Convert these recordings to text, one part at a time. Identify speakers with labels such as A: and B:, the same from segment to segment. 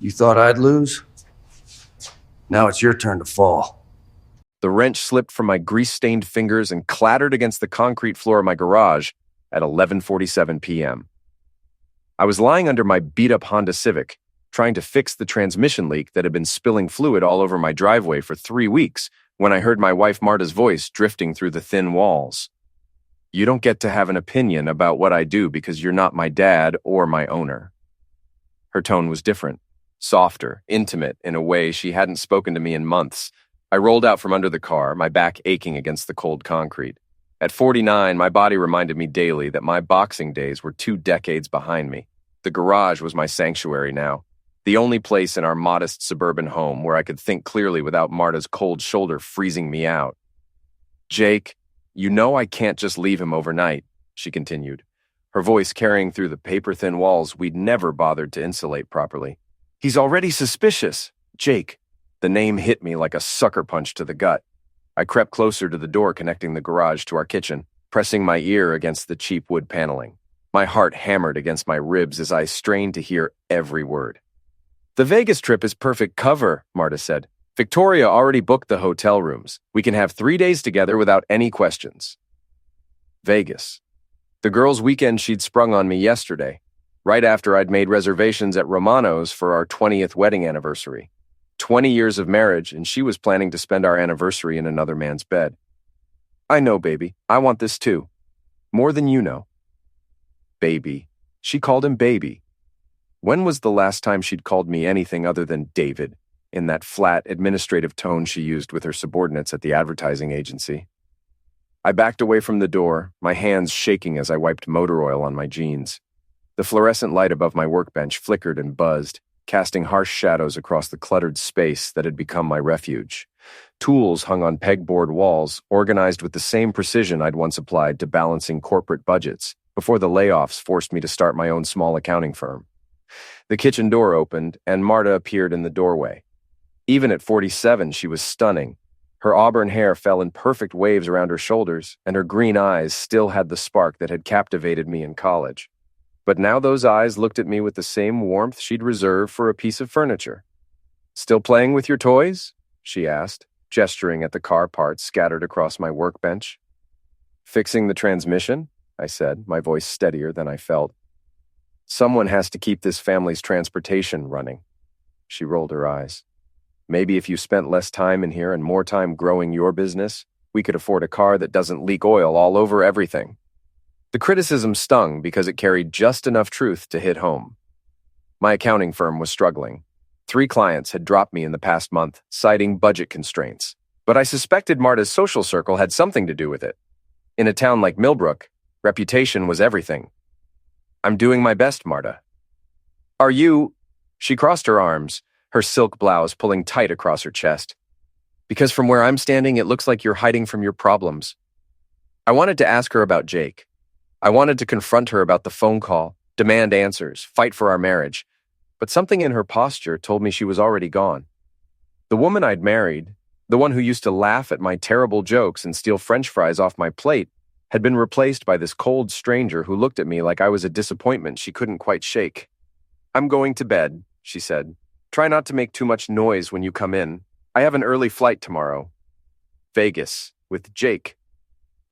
A: You thought I'd lose? Now it's your turn to fall.
B: The wrench slipped from my grease-stained fingers and clattered against the concrete floor of my garage at 11:47 p.m. I was lying under my beat-up Honda Civic, trying to fix the transmission leak that had been spilling fluid all over my driveway for 3 weeks when I heard my wife Marta's voice drifting through the thin walls. "You don't get to have an opinion about what I do because you're not my dad or my owner." Her tone was different, softer, intimate in a way she hadn't spoken to me in months. I rolled out from under the car, my back aching against the cold concrete. At 49, my body reminded me daily that my boxing days were 2 decades behind me. The garage was my sanctuary now, the only place in our modest suburban home where I could think clearly without Marta's cold shoulder freezing me out. "Jake, you know I can't just leave him overnight," she continued, her voice carrying through the paper-thin walls we'd never bothered to insulate properly. "He's already suspicious. Jake." The name hit me like a sucker punch to the gut. I crept closer to the door connecting the garage to our kitchen, pressing my ear against the cheap wood paneling. My heart hammered against my ribs as I strained to hear every word. "The Vegas trip is perfect cover," Marta said. "Victoria already booked the hotel rooms. We can have 3 days together without any questions." Vegas. The girls' weekend she'd sprung on me yesterday, right after I'd made reservations at Romano's for our 20th wedding anniversary. 20 years of marriage, and she was planning to spend our anniversary in another man's bed. "I know, baby. I want this too. More than you know." Baby. She called him baby. When was the last time she'd called me anything other than David, in that flat, administrative tone she used with her subordinates at the advertising agency? I backed away from the door, my hands shaking as I wiped motor oil on my jeans. The fluorescent light above my workbench flickered and buzzed, casting harsh shadows across the cluttered space that had become my refuge. Tools hung on pegboard walls, organized with the same precision I'd once applied to balancing corporate budgets before the layoffs forced me to start my own small accounting firm. The kitchen door opened, and Marta appeared in the doorway. Even at 47, she was stunning. Her auburn hair fell in perfect waves around her shoulders, and her green eyes still had the spark that had captivated me in college. But now those eyes looked at me with the same warmth she'd reserved for a piece of furniture. "Still playing with your toys?" she asked, gesturing at the car parts scattered across my workbench. "Fixing the transmission?" I said, my voice steadier than I felt. "Someone has to keep this family's transportation running." She rolled her eyes. "Maybe if you spent less time in here and more time growing your business, we could afford a car that doesn't leak oil all over everything." The criticism stung because it carried just enough truth to hit home. My accounting firm was struggling. 3 clients had dropped me in the past month, citing budget constraints. But I suspected Marta's social circle had something to do with it. In a town like Millbrook, reputation was everything. "I'm doing my best, Marta." "Are you—" She crossed her arms, her silk blouse pulling tight across her chest. "Because from where I'm standing, it looks like you're hiding from your problems." I wanted to ask her about Jake. I wanted to confront her about the phone call, demand answers, fight for our marriage. But something in her posture told me she was already gone. The woman I'd married, the one who used to laugh at my terrible jokes and steal French fries off my plate, had been replaced by this cold stranger who looked at me like I was a disappointment she couldn't quite shake. "I'm going to bed," she said. "Try not to make too much noise when you come in. I have an early flight tomorrow." Vegas, with Jake.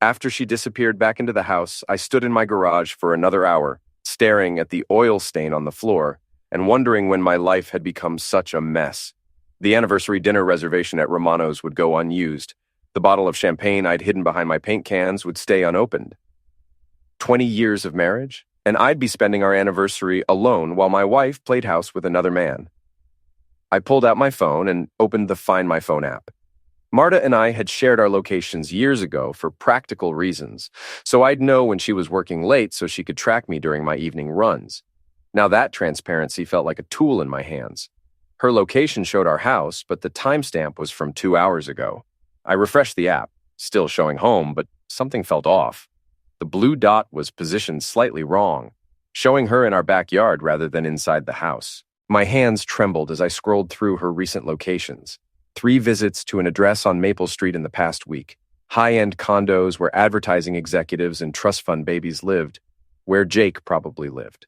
B: After she disappeared back into the house, I stood in my garage for another hour, staring at the oil stain on the floor and wondering when my life had become such a mess. The anniversary dinner reservation at Romano's would go unused. The bottle of champagne I'd hidden behind my paint cans would stay unopened. 20 years of marriage, and I'd be spending our anniversary alone while my wife played house with another man. I pulled out my phone and opened the Find My Phone app. Marta and I had shared our locations years ago for practical reasons, so I'd know when she was working late so she could track me during my evening runs. Now that transparency felt like a tool in my hands. Her location showed our house, but the timestamp was from 2 hours ago. I refreshed the app, still showing home, but something felt off. The blue dot was positioned slightly wrong, showing her in our backyard rather than inside the house. My hands trembled as I scrolled through her recent locations. 3 visits to an address on Maple Street in the past week. High-end condos where advertising executives and trust fund babies lived, where Jake probably lived.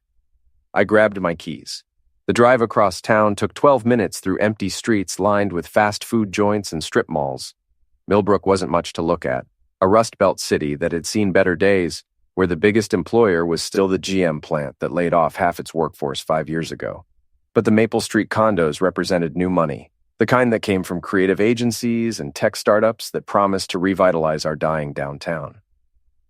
B: I grabbed my keys. The drive across town took 12 minutes through empty streets lined with fast food joints and strip malls. Millbrook wasn't much to look at, a Rust Belt city that had seen better days, where the biggest employer was still the GM plant that laid off half its workforce 5 years ago. But the Maple Street condos represented new money, the kind that came from creative agencies and tech startups that promised to revitalize our dying downtown.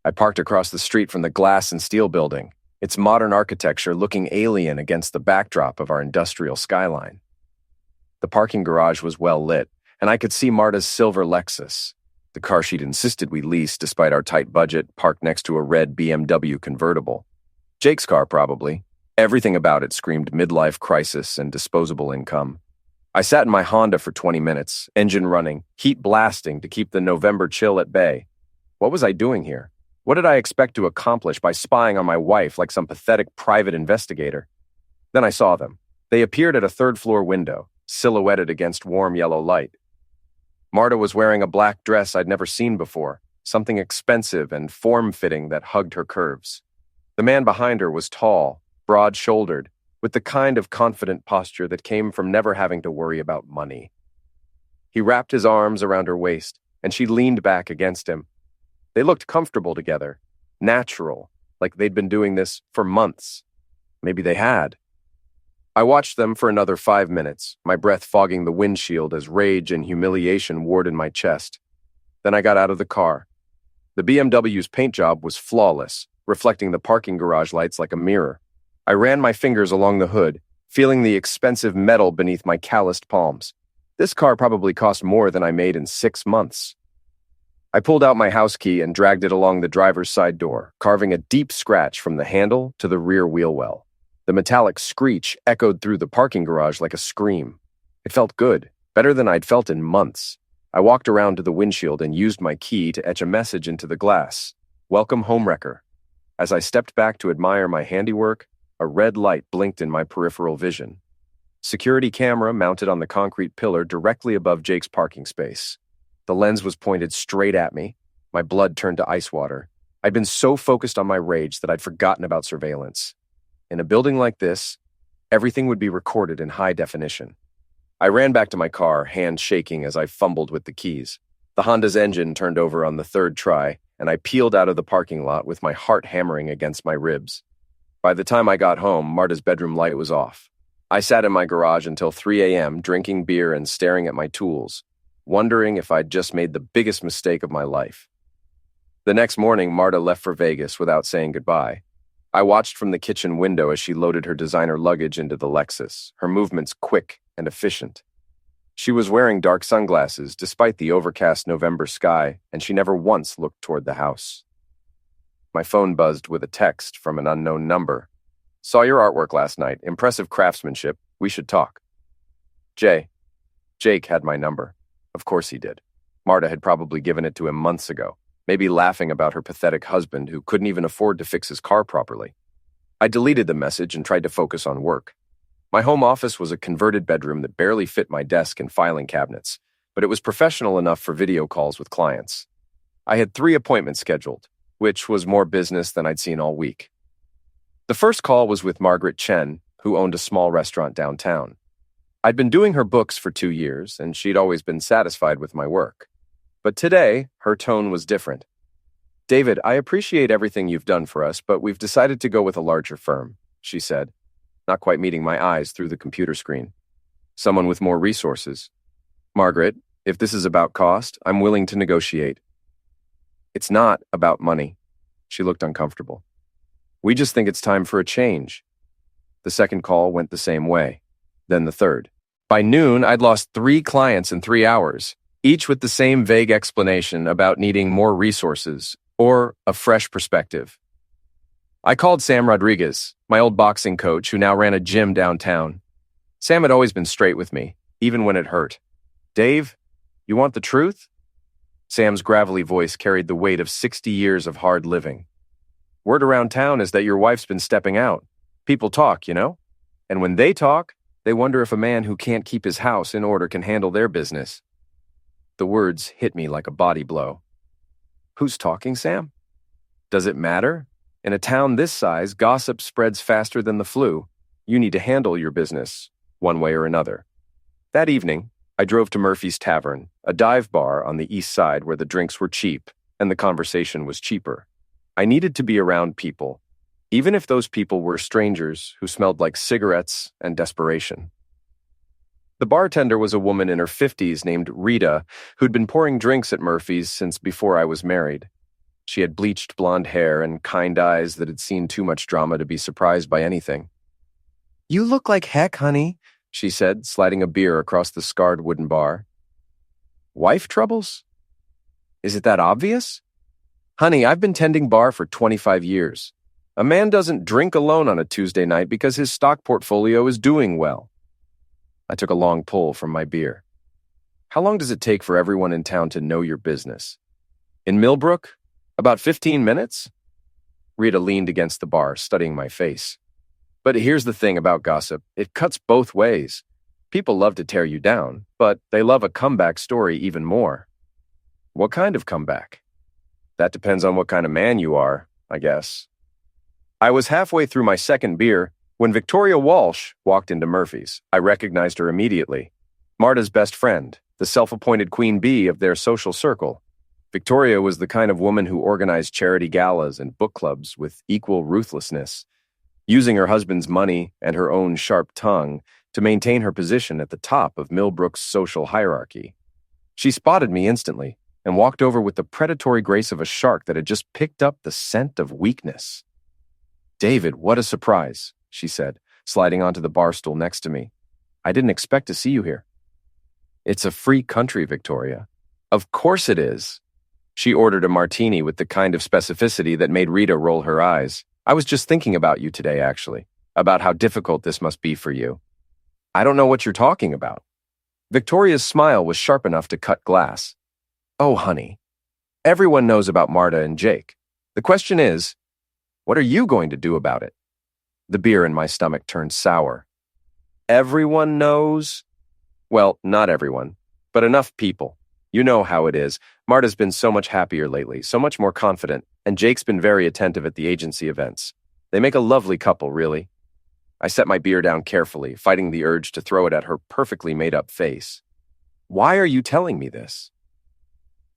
B: I parked across the street from the Glass and Steel building, its modern architecture looking alien against the backdrop of our industrial skyline. The parking garage was well lit, and I could see Marta's silver Lexus, the car she'd insisted we lease despite our tight budget, parked next to a red BMW convertible. Jake's car, probably. Everything about it screamed midlife crisis and disposable income. I sat in my Honda for 20 minutes, engine running, heat blasting to keep the November chill at bay. What was I doing here? What did I expect to accomplish by spying on my wife like some pathetic private investigator? Then I saw them. They appeared at a third-floor window, silhouetted against warm yellow light. Marta was wearing a black dress I'd never seen before, something expensive and form-fitting that hugged her curves. The man behind her was tall, broad-shouldered, with the kind of confident posture that came from never having to worry about money. He wrapped his arms around her waist, and she leaned back against him. They looked comfortable together, natural, like they'd been doing this for months. Maybe they had. I watched them for another 5 minutes, my breath fogging the windshield as rage and humiliation warred in my chest. Then I got out of the car. The BMW's paint job was flawless, reflecting the parking garage lights like a mirror. I ran my fingers along the hood, feeling the expensive metal beneath my calloused palms. This car probably cost more than I made in 6 months. I pulled out my house key and dragged it along the driver's side door, carving a deep scratch from the handle to the rear wheel well. The metallic screech echoed through the parking garage like a scream. It felt good, better than I'd felt in months. I walked around to the windshield and used my key to etch a message into the glass. Welcome, homewrecker. As I stepped back to admire my handiwork, a red light blinked in my peripheral vision. Security camera mounted on the concrete pillar directly above Jake's parking space. The lens was pointed straight at me. My blood turned to ice water. I'd been so focused on my rage that I'd forgotten about surveillance. In a building like this, everything would be recorded in high definition. I ran back to my car, hands shaking as I fumbled with the keys. The Honda's engine turned over on the third try, and I peeled out of the parking lot with my heart hammering against my ribs. By the time I got home, Marta's bedroom light was off. I sat in my garage until 3 a.m., drinking beer and staring at my tools, wondering if I'd just made the biggest mistake of my life. The next morning, Marta left for Vegas without saying goodbye. I watched from the kitchen window as she loaded her designer luggage into the Lexus, her movements quick and efficient. She was wearing dark sunglasses despite the overcast November sky, and she never once looked toward the house. My phone buzzed with a text from an unknown number. Saw your artwork last night. Impressive craftsmanship. We should talk. Jake had my number. Of course he did. Marta had probably given it to him months ago, maybe laughing about her pathetic husband who couldn't even afford to fix his car properly. I deleted the message and tried to focus on work. My home office was a converted bedroom that barely fit my desk and filing cabinets, but it was professional enough for video calls with clients. I had 3 appointments scheduled, which was more business than I'd seen all week. The first call was with Margaret Chen, who owned a small restaurant downtown. I'd been doing her books for 2 years, and she'd always been satisfied with my work. But today, her tone was different. David, I appreciate everything you've done for us, but we've decided to go with a larger firm, she said, not quite meeting my eyes through the computer screen. Someone with more resources. Margaret, if this is about cost, I'm willing to negotiate. It's not about money. She looked uncomfortable. We just think it's time for a change. The second call went the same way. Then the third. By noon, I'd lost 3 clients in 3 hours, each with the same vague explanation about needing more resources or a fresh perspective. I called Sam Rodriguez, my old boxing coach who now ran a gym downtown. Sam had always been straight with me, even when it hurt. Dave, you want the truth? Sam's gravelly voice carried the weight of 60 years of hard living. Word around town is that your wife's been stepping out. People talk, you know? And when they talk, they wonder if a man who can't keep his house in order can handle their business. The words hit me like a body blow. Who's talking, Sam? Does it matter? In a town this size, gossip spreads faster than the flu. You need to handle your business, one way or another. That evening, I drove to Murphy's Tavern, a dive bar on the east side where the drinks were cheap and the conversation was cheaper. I needed to be around people, even if those people were strangers who smelled like cigarettes and desperation. The bartender was a woman in her 50s named Rita, who'd been pouring drinks at Murphy's since before I was married. She had bleached blonde hair and kind eyes that had seen too much drama to be surprised by anything. "You look like heck, honey," she said, sliding a beer across the scarred wooden bar. "Wife troubles? Is it that obvious? Honey, I've been tending bar for 25 years. A man doesn't drink alone on a Tuesday night because his stock portfolio is doing well." I took a long pull from my beer. "How long does it take for everyone in town to know your business?" "In Millbrook? About 15 minutes?" Rita leaned against the bar, studying my face. "But here's the thing about gossip. It cuts both ways. People love to tear you down, but they love a comeback story even more." "What kind of comeback?" "That depends on what kind of man you are, I guess." I was halfway through my second beer when Victoria Walsh walked into Murphy's. I recognized her immediately. Marta's best friend, the self-appointed queen bee of their social circle. Victoria was the kind of woman who organized charity galas and book clubs with equal ruthlessness, using her husband's money and her own sharp tongue to maintain her position at the top of Millbrook's social hierarchy. She spotted me instantly and walked over with the predatory grace of a shark that had just picked up the scent of weakness. "David, what a surprise," she said, sliding onto the bar stool next to me. "I didn't expect to see you here." "It's a free country, Victoria." "Of course it is." She ordered a martini with the kind of specificity that made Rita roll her eyes. "I was just thinking about you today, actually, about how difficult this must be for you." "I don't know what you're talking about." Victoria's smile was sharp enough to cut glass. "Oh, honey, everyone knows about Marta and Jake. The question is, what are you going to do about it?" The beer in my stomach turned sour. "Everyone knows?" "Well, not everyone, but enough people. You know how it is. Marta's been so much happier lately, so much more confident, and Jake's been very attentive at the agency events. They make a lovely couple, really." I set my beer down carefully, fighting the urge to throw it at her perfectly made-up face. "Why are you telling me this?"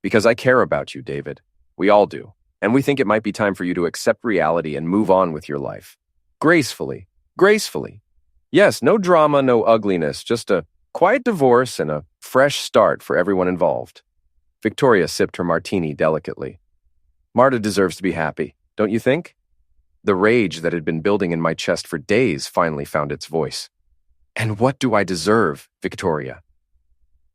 B: "Because I care about you, David. We all do. And we think it might be time for you to accept reality and move on with your life. Gracefully. Gracefully. Yes, no drama, no ugliness, just a quiet divorce and a fresh start for everyone involved." Victoria sipped her martini delicately. "Marta deserves to be happy, don't you think?" The rage that had been building in my chest for days finally found its voice. "And what do I deserve, Victoria?"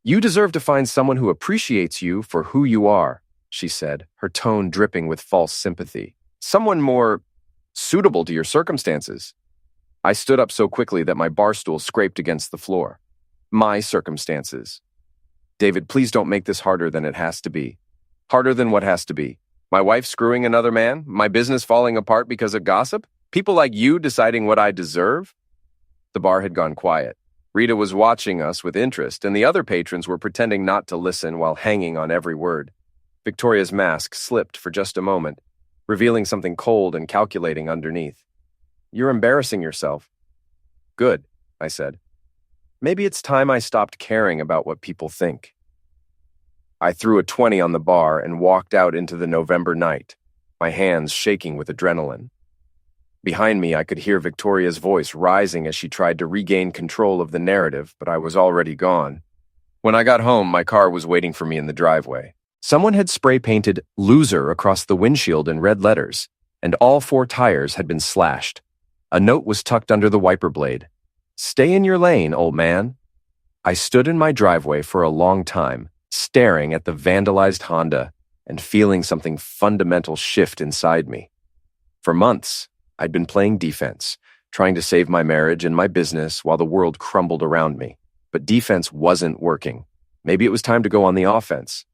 B: "You deserve to find someone who appreciates you for who you are," she said, her tone dripping with false sympathy. "Someone more suitable to your circumstances." I stood up so quickly that my bar stool scraped against the floor. "My circumstances." "David, please don't make this harder than it has to be." "Harder than what has to be? My wife screwing another man? My business falling apart because of gossip? People like you deciding what I deserve?" The bar had gone quiet. Rita was watching us with interest, and the other patrons were pretending not to listen while hanging on every word. Victoria's mask slipped for just a moment, revealing something cold and calculating underneath. "You're embarrassing yourself." "Good," I said. "Maybe it's time I stopped caring about what people think." I threw a 20 on the bar and walked out into the November night, my hands shaking with adrenaline. Behind me, I could hear Victoria's voice rising as she tried to regain control of the narrative, but I was already gone. When I got home, my car was waiting for me in the driveway. Someone had spray-painted "loser" across the windshield in red letters, and all 4 tires had been slashed. A note was tucked under the wiper blade. "Stay in your lane, old man." I stood in my driveway for a long time, staring at the vandalized Honda and feeling something fundamental shift inside me. For months, I'd been playing defense, trying to save my marriage and my business while the world crumbled around me. But defense wasn't working. Maybe it was time to go on the offense.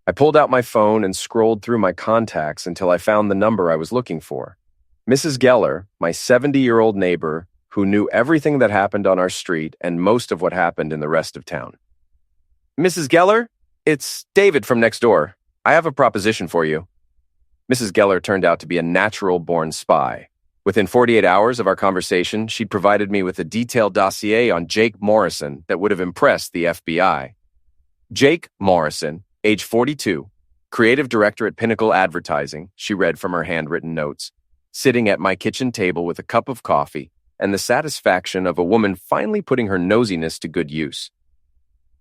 B: I pulled out my phone and scrolled through my contacts until I found the number I was looking for. Mrs. Geller, my 70-year-old neighbor, who knew everything that happened on our street and most of what happened in the rest of town. "Mrs. Geller, it's David from next door. I have a proposition for you." Mrs. Geller turned out to be a natural-born spy. Within 48 hours of our conversation, she'd provided me with a detailed dossier on Jake Morrison that would have impressed the FBI. Jake Morrison, age 42, creative director at Pinnacle Advertising, she read from her handwritten notes, sitting at my kitchen table with a cup of coffee and the satisfaction of a woman finally putting her nosiness to good use.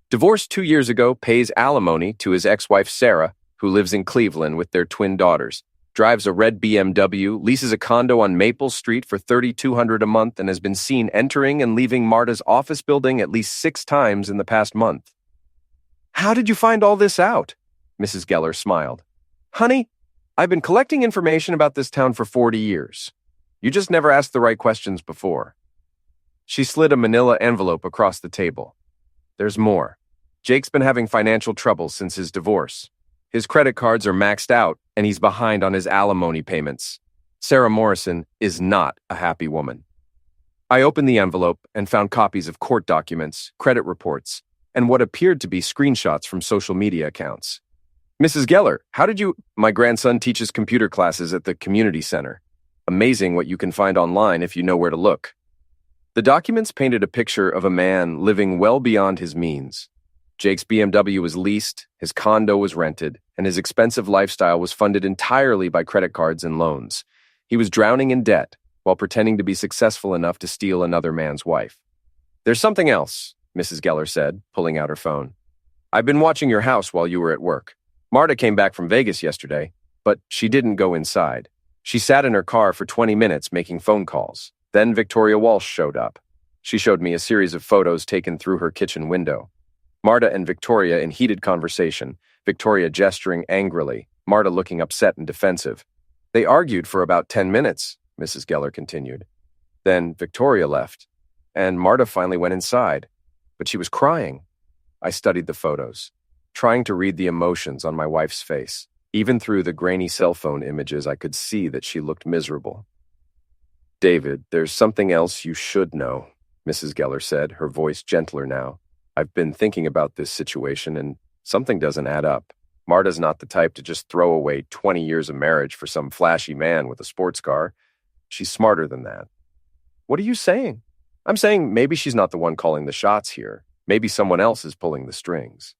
B: Divorced 2 years ago, pays alimony to his ex-wife Sarah, who lives in Cleveland with their twin daughters, drives a red BMW, leases a condo on Maple Street for $3,200 a month, and has been seen entering and leaving Marta's office building at least 6 times in the past month. How did you find all this out? Mrs. Geller smiled. Honey, I've been collecting information about this town for 40 years. You just never asked the right questions before. She slid a manila envelope across the table. There's more. Jake's been having financial trouble since his divorce. His credit cards are maxed out, and he's behind on his alimony payments. Sarah Morrison is not a happy woman. I opened the envelope and found copies of court documents, credit reports, and what appeared to be screenshots from social media accounts. Mrs. Geller, how did you— My grandson teaches computer classes at the community center. Amazing what you can find online if you know where to look. The documents painted a picture of a man living well beyond his means. Jake's BMW was leased, his condo was rented, and his expensive lifestyle was funded entirely by credit cards and loans. He was drowning in debt while pretending to be successful enough to steal another man's wife. There's something else, Mrs. Geller said, pulling out her phone. I've been watching your house while you were at work. Marta came back from Vegas yesterday, but she didn't go inside. She sat in her car for 20 minutes making phone calls. Then Victoria Walsh showed up. She showed me a series of photos taken through her kitchen window. Marta and Victoria in heated conversation, Victoria gesturing angrily, Marta looking upset and defensive. They argued for about 10 minutes, Mrs. Geller continued. Then Victoria left, and Marta finally went inside, but she was crying. I studied the photos, trying to read the emotions on my wife's face. Even through the grainy cell phone images, I could see that she looked miserable. David, there's something else you should know, Mrs. Geller said, her voice gentler now. I've been thinking about this situation, and something doesn't add up. Marta's not the type to just throw away 20 years of marriage for some flashy man with a sports car. She's smarter than that. What are you saying? I'm saying maybe she's not the one calling the shots here. Maybe someone else is pulling the strings.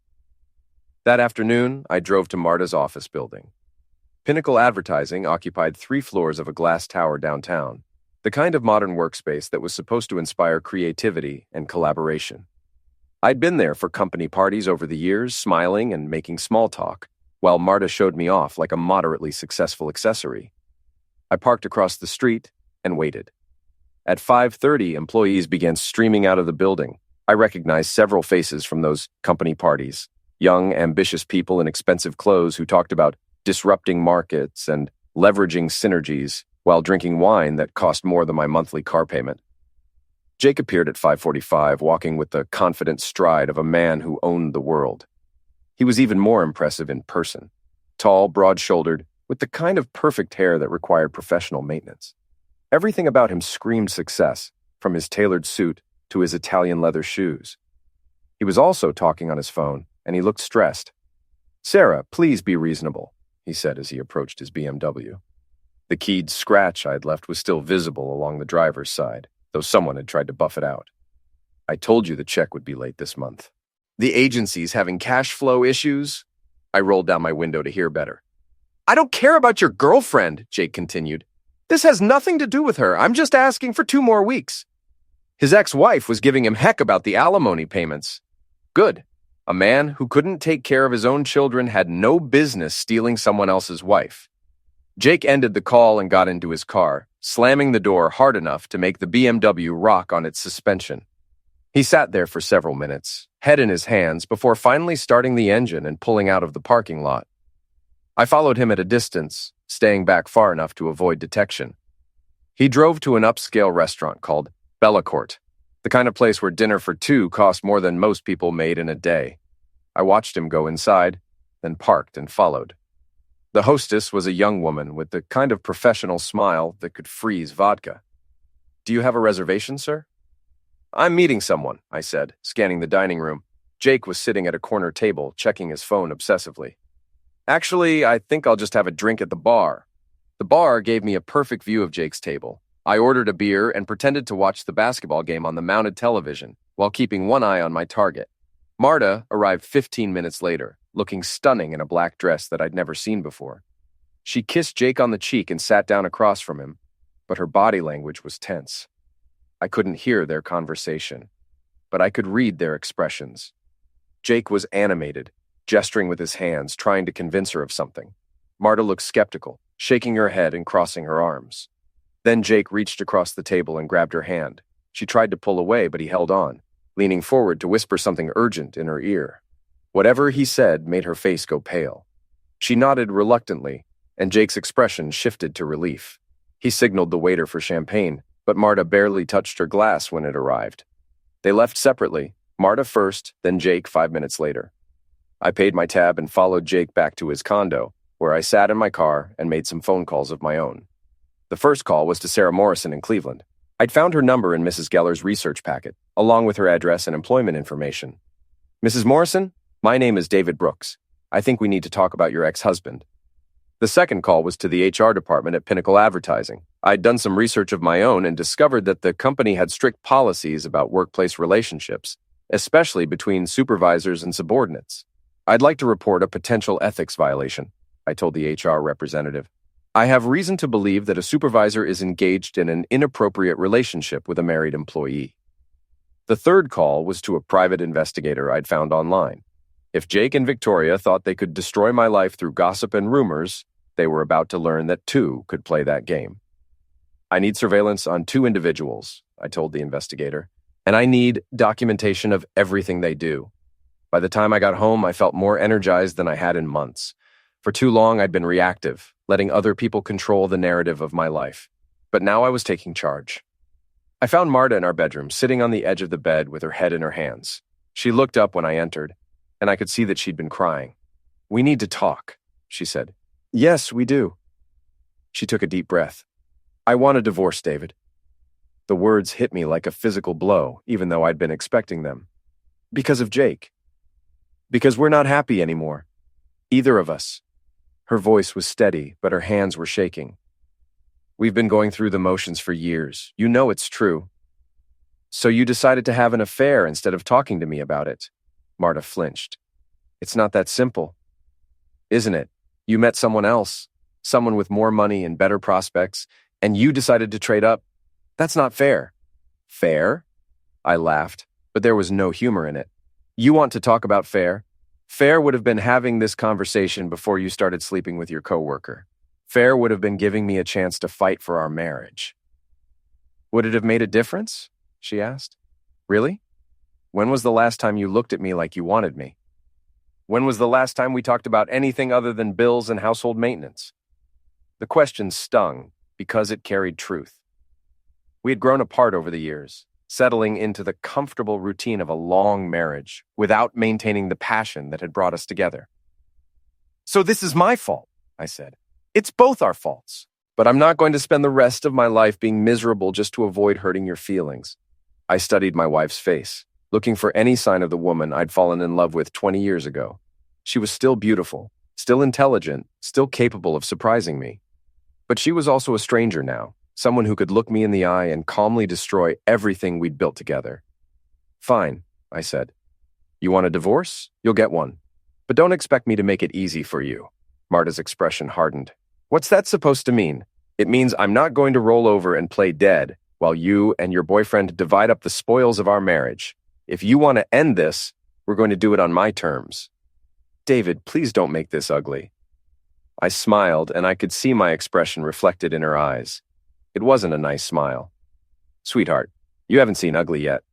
B: That afternoon, I drove to Marta's office building. Pinnacle Advertising occupied 3 floors of a glass tower downtown, the kind of modern workspace that was supposed to inspire creativity and collaboration. I'd been there for company parties over the years, smiling and making small talk, while Marta showed me off like a moderately successful accessory. I parked across the street and waited. At 5:30, employees began streaming out of the building. I recognized several faces from those company parties. Young, ambitious people in expensive clothes who talked about disrupting markets and leveraging synergies while drinking wine that cost more than my monthly car payment. Jake appeared at 5:45, walking with the confident stride of a man who owned the world. He was even more impressive in person. Tall, broad-shouldered, with the kind of perfect hair that required professional maintenance. Everything about him screamed success, from his tailored suit to his Italian leather shoes. He was also talking on his phone, and he looked stressed. Sarah, please be reasonable, he said as he approached his BMW. The keyed scratch I'd left was still visible along the driver's side, though someone had tried to buff it out. I told you the check would be late this month. The agency's having cash flow issues? I rolled down my window to hear better. I don't care about your girlfriend, Jake continued. This has nothing to do with her. I'm just asking for 2 more weeks. His ex-wife was giving him heck about the alimony payments. Good. A man who couldn't take care of his own children had no business stealing someone else's wife. Jake ended the call and got into his car, slamming the door hard enough to make the BMW rock on its suspension. He sat there for several minutes, head in his hands, before finally starting the engine and pulling out of the parking lot. I followed him at a distance, staying back far enough to avoid detection. He drove to an upscale restaurant called Bellacourt, the kind of place where dinner for 2 cost more than most people made in a day. I watched him go inside, then parked and followed. The hostess was a young woman with the kind of professional smile that could freeze vodka. Do you have a reservation, sir? I'm meeting someone, I said, scanning the dining room. Jake was sitting at a corner table, checking his phone obsessively. Actually, I think I'll just have a drink at the bar. The bar gave me a perfect view of Jake's table. I ordered a beer and pretended to watch the basketball game on the mounted television while keeping one eye on my target. Marta arrived 15 minutes later, looking stunning in a black dress that I'd never seen before. She kissed Jake on the cheek and sat down across from him, but her body language was tense. I couldn't hear their conversation, but I could read their expressions. Jake was animated, gesturing with his hands, trying to convince her of something. Marta looked skeptical, shaking her head and crossing her arms. Then Jake reached across the table and grabbed her hand. She tried to pull away, but he held on, leaning forward to whisper something urgent in her ear. Whatever he said made her face go pale. She nodded reluctantly, and Jake's expression shifted to relief. He signaled the waiter for champagne, but Marta barely touched her glass when it arrived. They left separately, Marta first, then Jake 5 minutes later. I paid my tab and followed Jake back to his condo, where I sat in my car and made some phone calls of my own. The first call was to Sarah Morrison in Cleveland. I'd found her number in Mrs. Geller's research packet, along with her address and employment information. Mrs. Morrison, my name is David Brooks. I think we need to talk about your ex-husband. The second call was to the HR department at Pinnacle Advertising. I'd done some research of my own and discovered that the company had strict policies about workplace relationships, especially between supervisors and subordinates. I'd like to report a potential ethics violation, I told the HR representative. I have reason to believe that a supervisor is engaged in an inappropriate relationship with a married employee. The third call was to a private investigator I'd found online. If Jake and Victoria thought they could destroy my life through gossip and rumors, they were about to learn that two could play that game. I need surveillance on 2 individuals, I told the investigator, and I need documentation of everything they do. By the time I got home, I felt more energized than I had in months. For too long, I'd been reactive, letting other people control the narrative of my life. But now I was taking charge. I found Marta in our bedroom, sitting on the edge of the bed with her head in her hands. She looked up when I entered, and I could see that she'd been crying. "We need to talk," she said. "Yes, we do." She took a deep breath. "I want a divorce, David." The words hit me like a physical blow, even though I'd been expecting them. Because of Jake. Because we're not happy anymore. Either of us. Her voice was steady, but her hands were shaking. "We've been going through the motions for years. You know it's true. So you decided to have an affair instead of talking to me about it." Marta flinched. "It's not that simple." "Isn't it? You met someone else, someone with more money and better prospects, and you decided to trade up. That's not fair." "Fair?" I laughed, but there was no humor in it. "You want to talk about fair? Fair would have been having this conversation before you started sleeping with your coworker. Fair would have been giving me a chance to fight for our marriage." "Would it have made a difference?" she asked. "Really? When was the last time you looked at me like you wanted me? When was the last time we talked about anything other than bills and household maintenance?" The question stung because it carried truth. We had grown apart over the years, settling into the comfortable routine of a long marriage without maintaining the passion that had brought us together. "So this is my fault," I said. "It's both our faults. But I'm not going to spend the rest of my life being miserable just to avoid hurting your feelings." I studied my wife's face, looking for any sign of the woman I'd fallen in love with 20 years ago. She was still beautiful, still intelligent, still capable of surprising me. But she was also a stranger now, someone who could look me in the eye and calmly destroy everything we'd built together. "Fine," I said. "You want a divorce? You'll get one. But don't expect me to make it easy for you." Marta's expression hardened. "What's that supposed to mean?" "It means I'm not going to roll over and play dead while you and your boyfriend divide up the spoils of our marriage. If you want to end this, we're going to do it on my terms." "David, please don't make this ugly." I smiled, and I could see my expression reflected in her eyes. It wasn't a nice smile. "Sweetheart, you haven't seen ugly yet."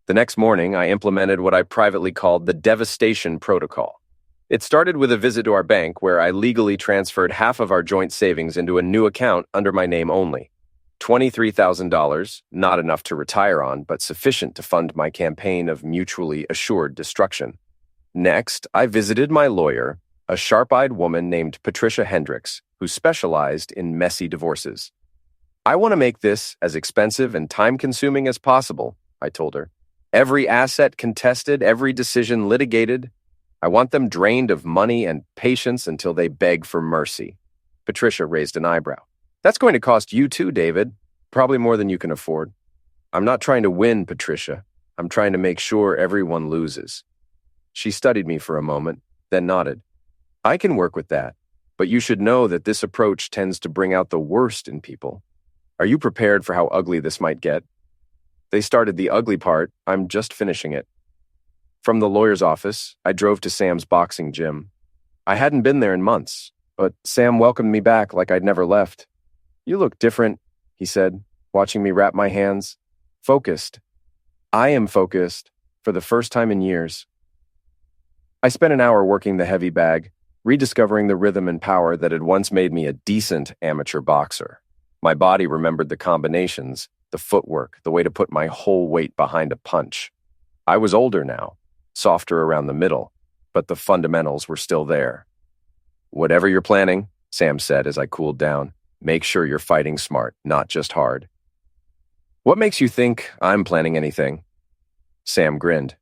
B: The next morning, I implemented what I privately called the devastation protocol. It started with a visit to our bank where I legally transferred half of our joint savings into a new account under my name only. $23,000, not enough to retire on, but sufficient to fund my campaign of mutually assured destruction. Next, I visited my lawyer, a sharp-eyed woman named Patricia Hendricks, who specialized in messy divorces. "I want to make this as expensive and time-consuming as possible," I told her. "Every asset contested, every decision litigated. I want them drained of money and patience until they beg for mercy." Patricia raised an eyebrow. "That's going to cost you too, David." Probably more than you can afford. I'm not trying to win, Patricia. I'm trying to make sure everyone loses. She studied me for a moment, then nodded. I can work with that, but you should know that this approach tends to bring out the worst in people. Are you prepared for how ugly this might get? They started the ugly part. I'm just finishing it. From the lawyer's office, I drove to Sam's boxing gym. I hadn't been there in months, but Sam welcomed me back like I'd never left. You look different, he said, watching me wrap my hands. Focused. I am focused for the first time in years. I spent an hour working the heavy bag, rediscovering the rhythm and power that had once made me a decent amateur boxer. My body remembered the combinations, the footwork, the way to put my whole weight behind a punch. I was older now, softer around the middle, but the fundamentals were still there. Whatever you're planning, Sam said as I cooled down, make sure you're fighting smart, not just hard. What makes you think I'm planning anything? Sam grinned.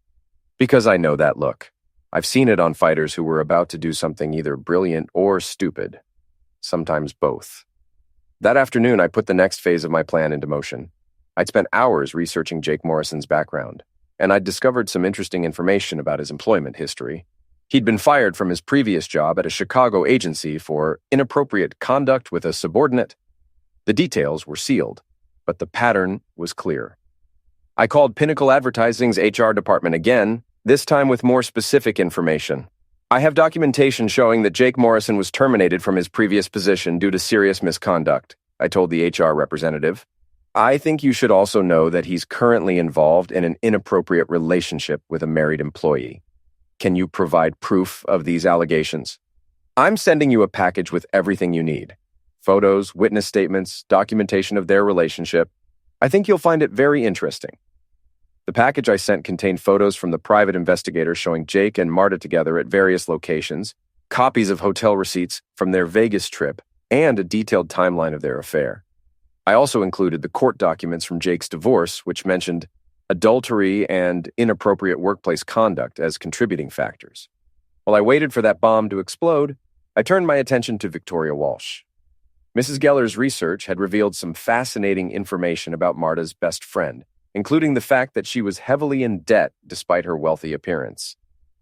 B: Because I know that look. I've seen it on fighters who were about to do something either brilliant or stupid. Sometimes both. That afternoon, I put the next phase of my plan into motion. I'd spent hours researching Jake Morrison's background, and I'd discovered some interesting information about his employment history. He'd been fired from his previous job at a Chicago agency for inappropriate conduct with a subordinate. The details were sealed, but the pattern was clear. I called Pinnacle Advertising's HR department again, this time with more specific information. I have documentation showing that Jake Morrison was terminated from his previous position due to serious misconduct, I told the HR representative. I think you should also know that he's currently involved in an inappropriate relationship with a married employee. Can you provide proof of these allegations? I'm sending you a package with everything you need. Photos, witness statements, documentation of their relationship. I think you'll find it very interesting. The package I sent contained photos from the private investigator showing Jake and Marta together at various locations, copies of hotel receipts from their Vegas trip, and a detailed timeline of their affair. I also included the court documents from Jake's divorce, which mentioned adultery and inappropriate workplace conduct as contributing factors. While I waited for that bomb to explode, I turned my attention to Victoria Walsh. Mrs. Geller's research had revealed some fascinating information about Marta's best friend, including the fact that she was heavily in debt despite her wealthy appearance.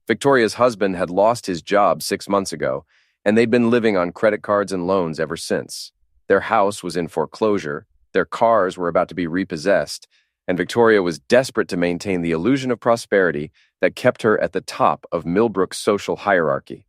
B: Victoria's husband had lost his job 6 months ago, and they'd been living on credit cards and loans ever since. Their house was in foreclosure, their cars were about to be repossessed, and Victoria was desperate to maintain the illusion of prosperity that kept her at the top of Millbrook's social hierarchy.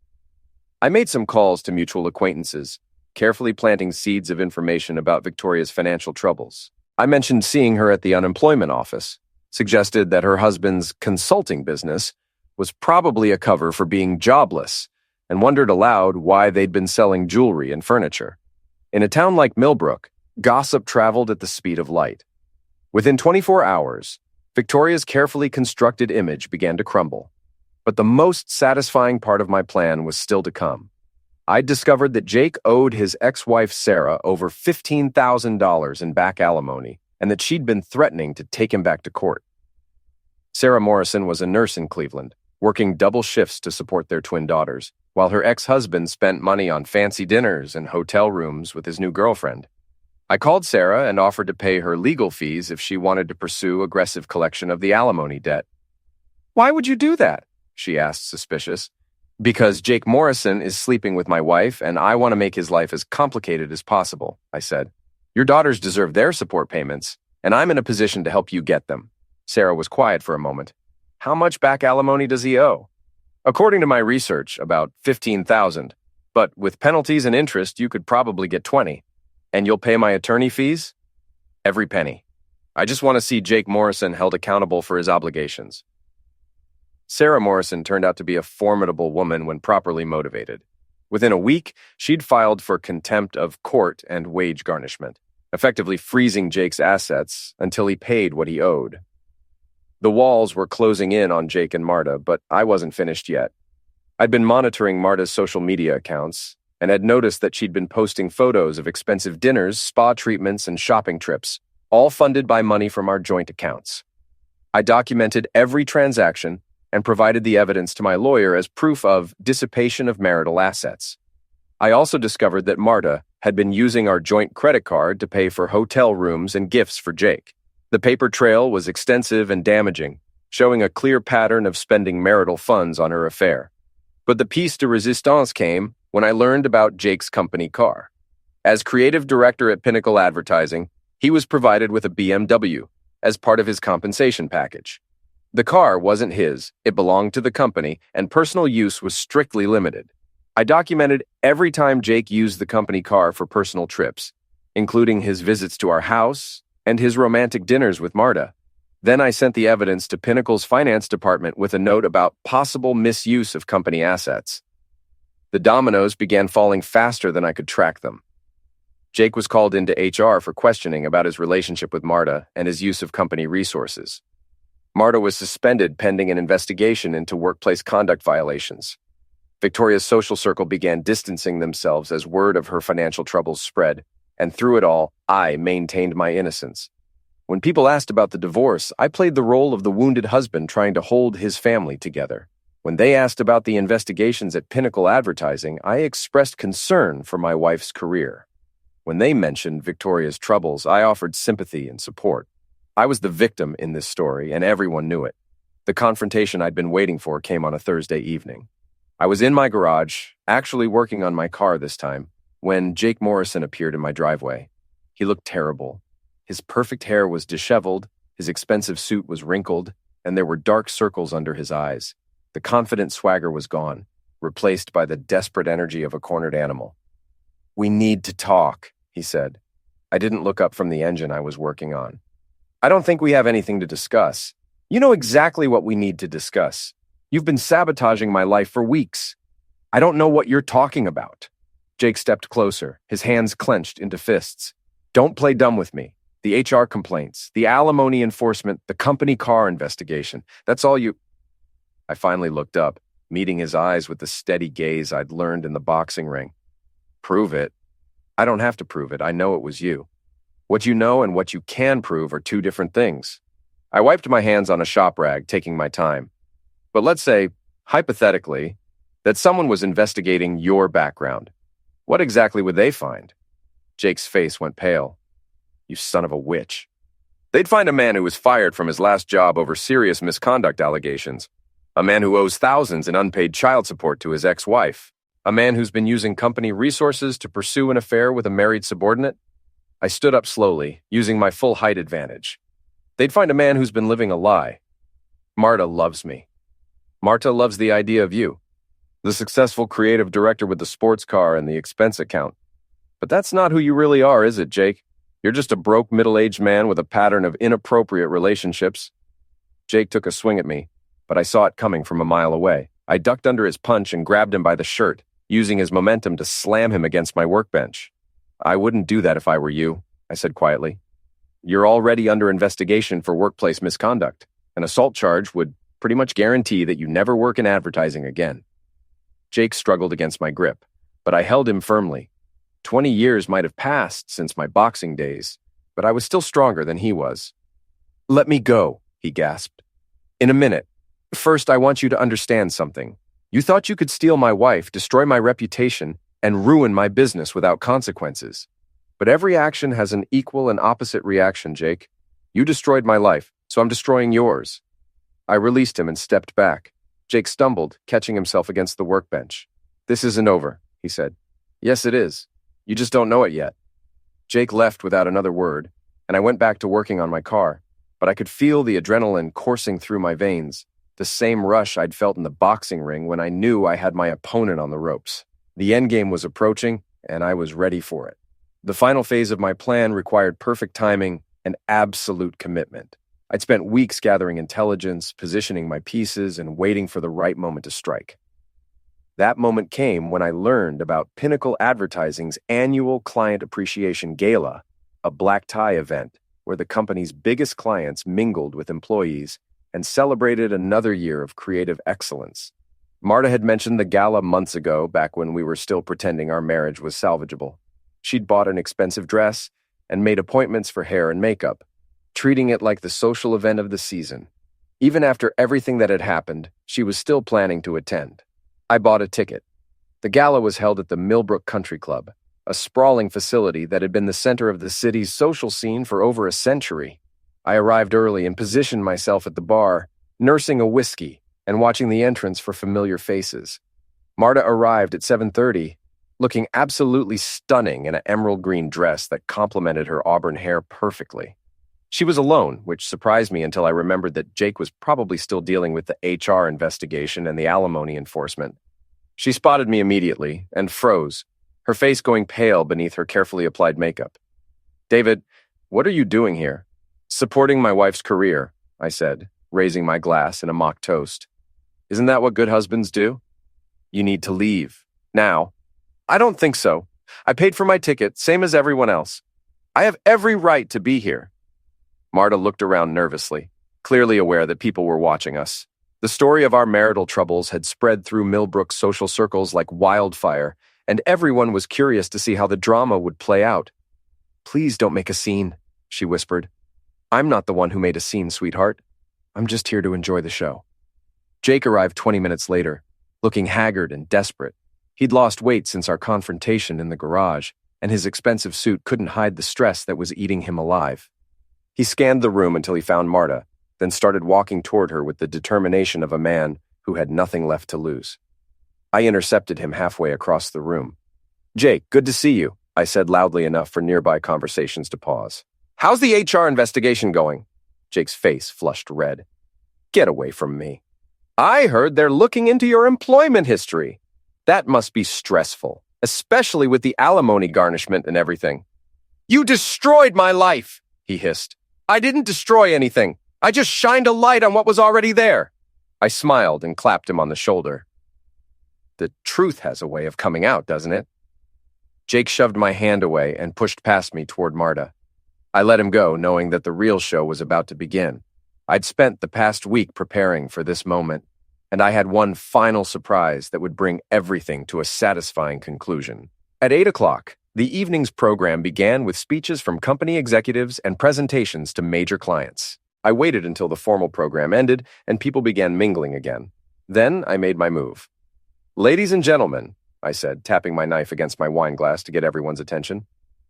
B: I made some calls to mutual acquaintances, carefully planting seeds of information about Victoria's financial troubles. I mentioned seeing her at the unemployment office, suggested that her husband's consulting business was probably a cover for being jobless, and wondered aloud why they'd been selling jewelry and furniture. In a town like Millbrook, gossip traveled at the speed of light. Within 24 hours, Victoria's carefully constructed image began to crumble. But the most satisfying part of my plan was still to come. I'd discovered that Jake owed his ex-wife Sarah over $15,000 in back alimony, and that she'd been threatening to take him back to court. Sarah Morrison was a nurse in Cleveland, working double shifts to support their twin daughters, while her ex-husband spent money on fancy dinners and hotel rooms with his new girlfriend. I called Sarah and offered to pay her legal fees if she wanted to pursue aggressive collection of the alimony debt. "Why would you do that?" she asked, suspicious. "Because Jake Morrison is sleeping with my wife, and I want to make his life as complicated as possible," I said. "Your daughters deserve their support payments, and I'm in a position to help you get them." Sarah was quiet for a moment. "How much back alimony does he owe?" "According to my research, about $15,000. But with penalties and interest, you could probably get 20. And you'll pay my attorney fees?" "Every penny. I just want to see Jake Morrison held accountable for his obligations." Sarah Morrison turned out to be a formidable woman when properly motivated. Within a week, she'd filed for contempt of court and wage garnishment, effectively freezing Jake's assets until he paid what he owed. The walls were closing in on Jake and Marta, but I wasn't finished yet. I'd been monitoring Marta's social media accounts and had noticed that she'd been posting photos of expensive dinners, spa treatments, and shopping trips, all funded by money from our joint accounts. I documented every transaction and provided the evidence to my lawyer as proof of dissipation of marital assets. I also discovered that Marta, had been using our joint credit card to pay for hotel rooms and gifts for Jake. The paper trail was extensive and damaging, showing a clear pattern of spending marital funds on her affair. But the piece de resistance came when I learned about Jake's company car. As creative director at Pinnacle Advertising, he was provided with a BMW as part of his compensation package. The car wasn't his, it belonged to the company, and personal use was strictly limited. I documented every time Jake used the company car for personal trips, including his visits to our house and his romantic dinners with Marta. Then I sent the evidence to Pinnacle's finance department with a note about possible misuse of company assets. The dominoes began falling faster than I could track them. Jake was called into HR for questioning about his relationship with Marta and his use of company resources. Marta was suspended pending an investigation into workplace conduct violations. Victoria's social circle began distancing themselves as word of her financial troubles spread, and through it all, I maintained my innocence. When people asked about the divorce, I played the role of the wounded husband trying to hold his family together. When they asked about the investigations at Pinnacle Advertising, I expressed concern for my wife's career. When they mentioned Victoria's troubles, I offered sympathy and support. I was the victim in this story, and everyone knew it. The confrontation I'd been waiting for came on a Thursday evening. I was in my garage, actually working on my car this time, when Jake Morrison appeared in my driveway. He looked terrible. His perfect hair was disheveled, his expensive suit was wrinkled, and there were dark circles under his eyes. The confident swagger was gone, replaced by the desperate energy of a cornered animal. "We need to talk," he said. I didn't look up from the engine I was working on. "I don't think we have anything to discuss. You know exactly what we need to discuss. You've been sabotaging my life for weeks. I don't know what you're talking about." Jake stepped closer, his hands clenched into fists. "Don't play dumb with me. The HR complaints, the alimony enforcement, the company car investigation. That's all you—" I finally looked up, meeting his eyes with the steady gaze I'd learned in the boxing ring. "Prove it." "I don't have to prove it. I know it was you. What you know and what you can prove are two different things." I wiped my hands on a shop rag, taking my time. "But let's say, hypothetically, that someone was investigating your background. What exactly would they find?" Jake's face went pale. "You son of a witch." "They'd find a man who was fired from his last job over serious misconduct allegations. A man who owes thousands in unpaid child support to his ex-wife. A man who's been using company resources to pursue an affair with a married subordinate." I stood up slowly, using my full height advantage. "They'd find a man who's been living a lie. Marta loves me. Marta loves the idea of you. The successful creative director with the sports car and the expense account. But that's not who you really are, is it, Jake? You're just a broke middle-aged man with a pattern of inappropriate relationships." Jake took a swing at me, but I saw it coming from a mile away. I ducked under his punch and grabbed him by the shirt, using his momentum to slam him against my workbench. "I wouldn't do that if I were you," I said quietly. "You're already under investigation for workplace misconduct. An assault charge would pretty much guarantee that you never work in advertising again." Jake struggled against my grip, but I held him firmly. 20 years might have passed since my boxing days, but I was still stronger than he was. "Let me go," he gasped. "In a minute. First, I want you to understand something. You thought you could steal my wife, destroy my reputation, and ruin my business without consequences. But every action has an equal and opposite reaction, Jake. You destroyed my life, so I'm destroying yours." I released him and stepped back. Jake stumbled, catching himself against the workbench. "This isn't over," he said. "Yes, it is. You just don't know it yet." Jake left without another word, and I went back to working on my car, but I could feel the adrenaline coursing through my veins, the same rush I'd felt in the boxing ring when I knew I had my opponent on the ropes. The endgame was approaching, and I was ready for it. The final phase of my plan required perfect timing and absolute commitment. I'd spent weeks gathering intelligence, positioning my pieces, and waiting for the right moment to strike. That moment came when I learned about Pinnacle Advertising's annual Client Appreciation Gala, a black tie event where the company's biggest clients mingled with employees and celebrated another year of creative excellence. Marta had mentioned the gala months ago, back when we were still pretending our marriage was salvageable. She'd bought an expensive dress and made appointments for hair and makeup, treating it like the social event of the season. Even after everything that had happened, she was still planning to attend. I bought a ticket. The gala was held at the Millbrook Country Club, a sprawling facility that had been the center of the city's social scene for over a century. I arrived early and positioned myself at the bar, nursing a whiskey and watching the entrance for familiar faces. Marta arrived at 7:30, looking absolutely stunning in an emerald green dress that complemented her auburn hair perfectly. She was alone, which surprised me until I remembered that Jake was probably still dealing with the HR investigation and the alimony enforcement. She spotted me immediately and froze, her face going pale beneath her carefully applied makeup. "David, what are you doing here?" "Supporting my wife's career," I said, raising my glass in a mock toast. "Isn't that what good husbands do?" "You need to leave. Now." "I don't think so. I paid for my ticket, same as everyone else. I have every right to be here." Marta looked around nervously, clearly aware that people were watching us. The story of our marital troubles had spread through Millbrook's social circles like wildfire, and everyone was curious to see how the drama would play out. "Please don't make a scene," she whispered. "I'm not the one who made a scene, sweetheart. I'm just here to enjoy the show." Jake arrived 20 minutes later, looking haggard and desperate. He'd lost weight since our confrontation in the garage, and his expensive suit couldn't hide the stress that was eating him alive. He scanned the room until he found Marta, then started walking toward her with the determination of a man who had nothing left to lose. I intercepted him halfway across the room. "Jake, good to see you," I said loudly enough for nearby conversations to pause. "How's the HR investigation going?" Jake's face flushed red. "Get away from me. I heard they're looking into your employment history. That must be stressful, especially with the alimony garnishment and everything." "You destroyed my life," he hissed. "I didn't destroy anything. I just shined a light on what was already there." I smiled and clapped him on the shoulder. "The truth has a way of coming out, doesn't it?" Jake shoved my hand away and pushed past me toward Marta. I let him go, knowing that the real show was about to begin. I'd spent the past week preparing for this moment, and I had one final surprise that would bring everything to a satisfying conclusion. At 8 o'clock, the evening's program began with speeches from company executives and presentations to major clients. I waited until the formal program ended and people began mingling again. Then I made my move. "Ladies and gentlemen," I said, tapping my knife against my wine glass to get everyone's attention,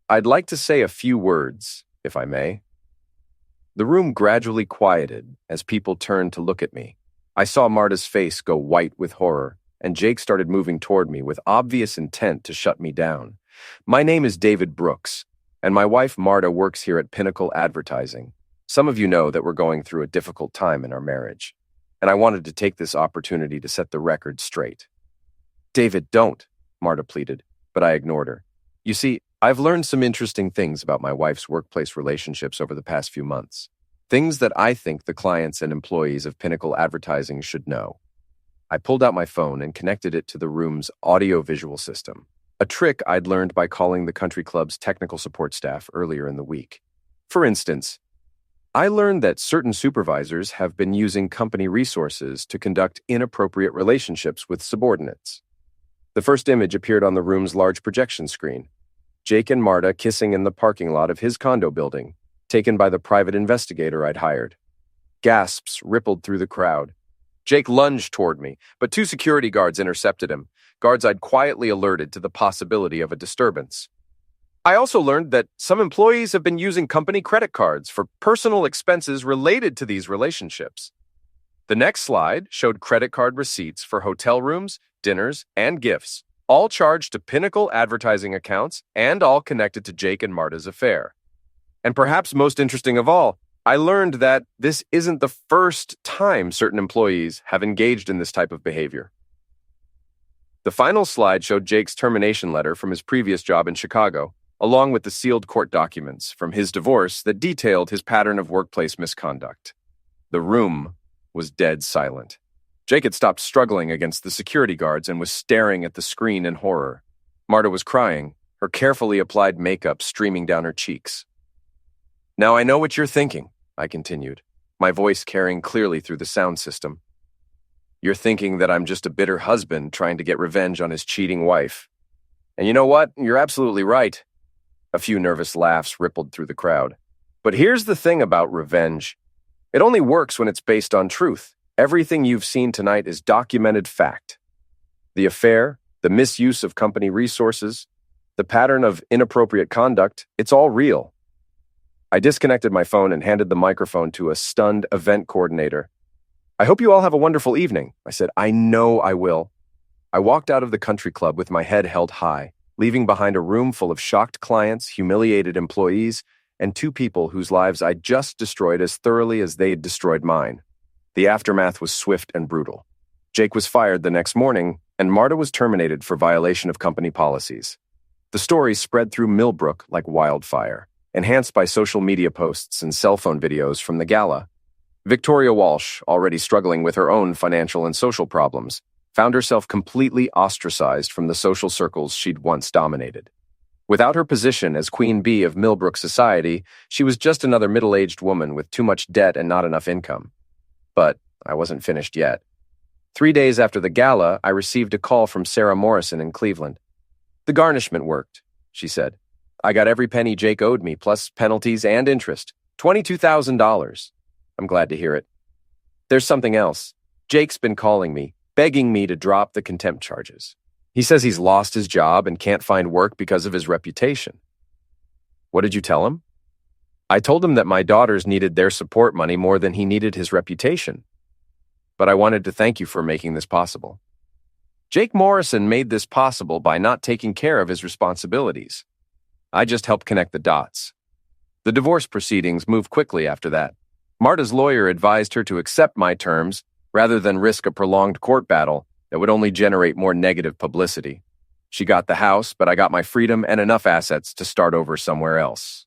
B: "I'd like to say a few words, if I may." The room gradually quieted as people turned to look at me. I saw Marta's face go white with horror, and Jake started moving toward me with obvious intent to shut me down. "My name is David Brooks, and my wife Marta works here at Pinnacle Advertising. Some of you know that we're going through a difficult time in our marriage, and I wanted to take this opportunity to set the record straight." "David, don't," Marta pleaded, but I ignored her. "You see, I've learned some interesting things about my wife's workplace relationships over the past few months. Things that I think the clients and employees of Pinnacle Advertising should know." I pulled out my phone and connected it to the room's audio-visual system, a trick I'd learned by calling the country club's technical support staff earlier in the week. For instance, I learned that certain supervisors have been using company resources to conduct inappropriate relationships with subordinates. The first image appeared on the room's large projection screen. Jake and Marta kissing in the parking lot of his condo building, taken by the private investigator I'd hired. Gasps rippled through the crowd. Jake lunged toward me, but 2 security guards intercepted him, guards I'd quietly alerted to the possibility of a disturbance. I also learned that some employees have been using company credit cards for personal expenses related to these relationships. The next slide showed credit card receipts for hotel rooms, dinners, and gifts, all charged to Pinnacle Advertising accounts and all connected to Jake and Marta's affair. And perhaps most interesting of all, I learned that this isn't the first time certain employees have engaged in this type of behavior. The final slide showed Jake's termination letter from his previous job in Chicago, along with the sealed court documents from his divorce that detailed his pattern of workplace misconduct. The room was dead silent. Jake had stopped struggling against the security guards and was staring at the screen in horror. Marta was crying, her carefully applied makeup streaming down her cheeks. "Now I know what you're thinking," I continued, my voice carrying clearly through the sound system. "You're thinking that I'm just a bitter husband trying to get revenge on his cheating wife. And you know what? You're absolutely right." A few nervous laughs rippled through the crowd. "But here's the thing about revenge. It only works when it's based on truth. Everything you've seen tonight is documented fact. The affair, the misuse of company resources, The pattern of inappropriate conduct, it's all real. I disconnected my phone and handed the microphone to a stunned event coordinator. I hope you all have a wonderful evening, I said. I know I will. I walked out of the country club with my head held high, leaving behind a room full of shocked clients, humiliated employees, and two people whose lives I'd just destroyed as thoroughly as they'd destroyed mine. The aftermath was swift and brutal. Jake was fired the next morning, and Marta was terminated for violation of company policies. The story spread through Millbrook like wildfire, enhanced by social media posts and cell phone videos from the gala. Victoria Walsh, already struggling with her own financial and social problems, found herself completely ostracized from the social circles she'd once dominated. Without her position as Queen Bee of Millbrook society, she was just another middle-aged woman with too much debt and not enough income. But I wasn't finished yet. 3 days after the gala, I received a call from Sarah Morrison in Cleveland. "The garnishment worked," she said. "I got every penny Jake owed me, plus penalties and interest. $22,000. I'm glad to hear it. There's something else. Jake's been calling me, begging me to drop the contempt charges. He says he's lost his job and can't find work because of his reputation." "What did you tell him?" "I told him that my daughters needed their support money more than he needed his reputation. But I wanted to thank you for making this possible." Jake Morrison made this possible by not taking care of his responsibilities. I just helped connect the dots. The divorce proceedings moved quickly after that. Marta's lawyer advised her to accept my terms rather than risk a prolonged court battle that would only generate more negative publicity. She got the house, but I got my freedom and enough assets to start over somewhere else.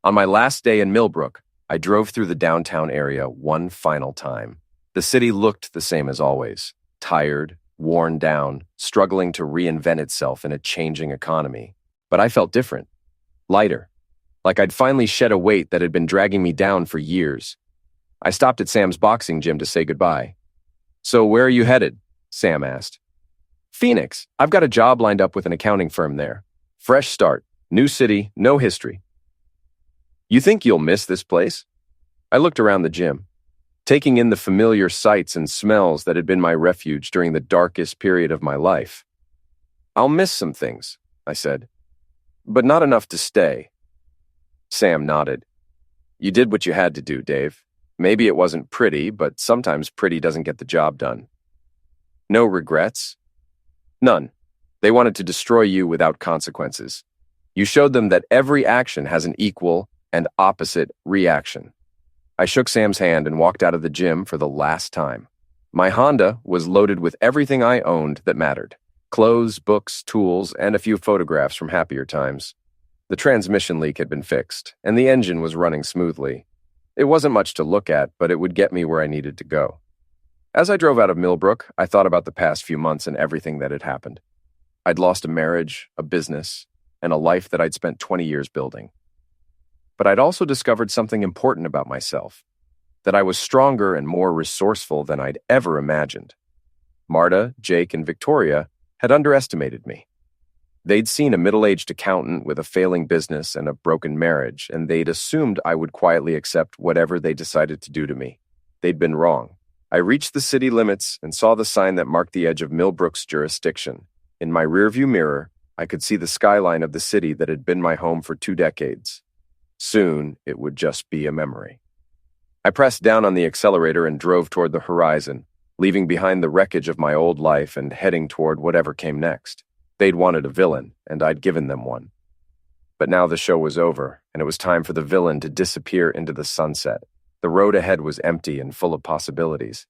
B: On my last day in Millbrook, I drove through the downtown area one final time. The city looked the same as always, tired, worn down, struggling to reinvent itself in a changing economy. But I felt different, lighter, like I'd finally shed a weight that had been dragging me down for years. I stopped at Sam's boxing gym to say goodbye. "So where are you headed?" Sam asked. "Phoenix. I've got a job lined up with an accounting firm there. Fresh start, new city, no history." "You think you'll miss this place?" I looked around the gym, taking in the familiar sights and smells that had been my refuge during the darkest period of my life. "I'll miss some things," I said, "but not enough to stay." Sam nodded. "You did what you had to do, Dave. Maybe it wasn't pretty, but sometimes pretty doesn't get the job done." "No regrets?" "None. They wanted to destroy you without consequences. You showed them that every action has an equal and opposite reaction." I shook Sam's hand and walked out of the gym for the last time. My Honda was loaded with everything I owned that mattered: clothes, books, tools, and a few photographs from happier times. The transmission leak had been fixed, and the engine was running smoothly. It wasn't much to look at, but it would get me where I needed to go. As I drove out of Millbrook, I thought about the past few months and everything that had happened. I'd lost a marriage, a business, and a life that I'd spent 20 years building. But I'd also discovered something important about myself, that I was stronger and more resourceful than I'd ever imagined. Marta, Jake, and Victoria had underestimated me. They'd seen a middle-aged accountant with a failing business and a broken marriage, and they'd assumed I would quietly accept whatever they decided to do to me. They'd been wrong. I reached the city limits and saw the sign that marked the edge of Millbrook's jurisdiction. In my rearview mirror, I could see the skyline of the city that had been my home for 2 decades. Soon, it would just be a memory. I pressed down on the accelerator and drove toward the horizon, leaving behind the wreckage of my old life and heading toward whatever came next. They'd wanted a villain, and I'd given them one. But now the show was over, and it was time for the villain to disappear into the sunset. The road ahead was empty and full of possibilities.